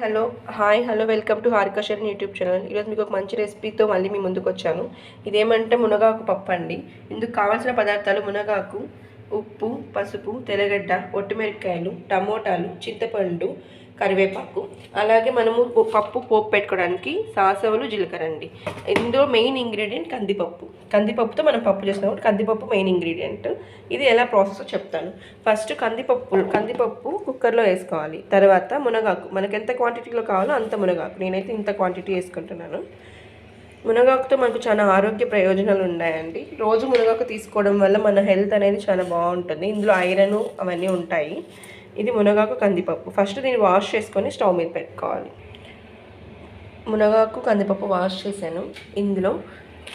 Hello welcome to Harika Sharan YouTube channel. ఈరోజు మీకు ఒక మంచి రెసిపీతో మళ్ళీ మీ ముందుకు వచ్చాను. ఇదేమంటే మునగాకు పప్పు అండి. ఇందుకు కావాల్సిన పదార్థాలు మునగాకు, ఉప్పు, పసుపు, తెల్లగడ్డ, ఒట్టిమిరపకాయలు, టమోటాలు, చింతపండు, కరివేపాకు. అలాగే మనము పప్పు పోపు పెట్టుకోవడానికి సాసవులు, జీలకర్ర అండి. ఇందులో మెయిన్ ఇంగ్రీడియంట్ కందిపప్పు. కందిపప్పుతో మనం పప్పు చేస్తున్నాం. కందిపప్పు మెయిన్ ఇంగ్రీడియంట్. ఇది ఎలా ప్రాసెస్ చెప్తాను. ఫస్ట్ కందిపప్పు కుక్కర్లో వేసుకోవాలి. తర్వాత మునగాకు, మనకు ఎంత క్వాంటిటీలో కావాలో అంత మునగాకు. నేనైతే ఇంత క్వాంటిటీ వేసుకుంటున్నాను. మునగాకుతో మనకు చాలా ఆరోగ్య ప్రయోజనాలు ఉన్నాయండి. రోజు మునగాకు తీసుకోవడం వల్ల మన హెల్త్ అనేది చాలా బాగుంటుంది. ఇందులో ఐరన్ అవన్నీ ఉంటాయి. ఇది మునగాకు, కందిపప్పు. ఫస్ట్ దీన్ని వాష్ చేసుకొని స్టవ్ మీద పెట్టుకోవాలి. మునగాకు, కందిపప్పు వాష్ చేశాను. ఇందులో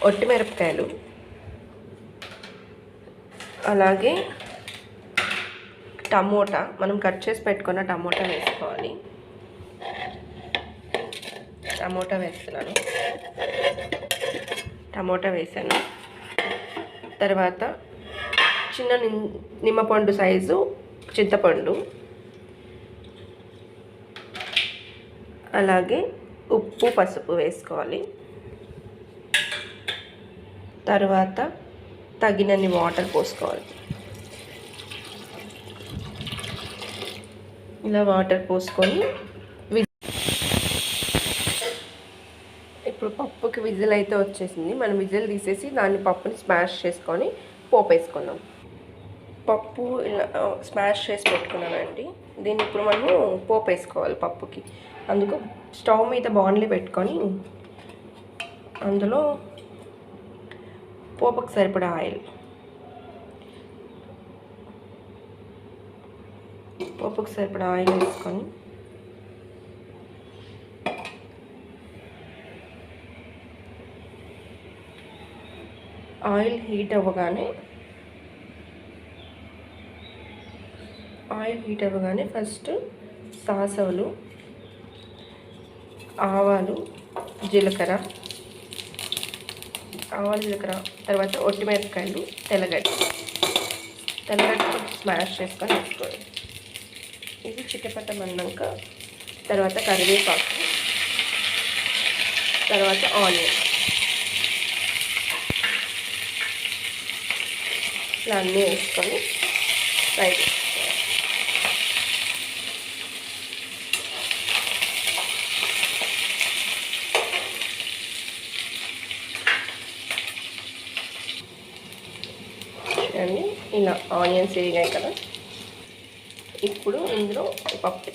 ఒట్టిమిరపకాయలు, అలాగే టమోటా, మనం కట్ చేసి పెట్టుకున్న టమోటా వేసుకోవాలి. టమోటా వేస్తున్నాను. టమోటా వేసాను. తర్వాత చిన్న నిమ్మపండు సైజు చింతపండు, అలాగే ఉప్పు, పసుపు వేసుకోవాలి. తర్వాత తగినన్ని వాటర్ పోసుకోవాలి. ఇలా వాటర్ పోసుకొని ఇప్పుడు పప్పుకి విజిల్ అయితే వచ్చేసింది. మనం విజిల్ తీసేసి దాన్ని పప్పుని స్మాష్ చేసుకొని పోపు వేసుకున్నాం. పప్పు ఇలా స్మాష్ చేసి పెట్టుకున్నానండి. దీన్ని ఇప్పుడు మనము పోపు వేసుకోవాలి పప్పుకి. అందుకు స్టవ్ మీద బాండ్లీ పెట్టుకొని అందులో పోపుకి సరిపడా ఆయిల్, పోపుకి సరిపడా ఆయిల్ వేసుకొని ఆయిల్ హీట్ అవ్వగానే ఫస్ట్ సాసవులు, ఆవాలు, జీలకర్ర, తర్వాత ఒట్టిమిరపకాయలు, తెల్లగడ్డ కొంచెం స్మాష్ చేసుకొని వేసుకోవాలి. ఇది చిట్టపట్టమన్నాక తర్వాత కరివేపాకు, తర్వాత ఆనియన్, ఇలా అన్నీ వేసుకొని ఫ్రై చేసుకోవాలి. ఇలా ఆనియన్స్ వేగాయి కదా, ఇప్పుడు ఇందులో పప్పు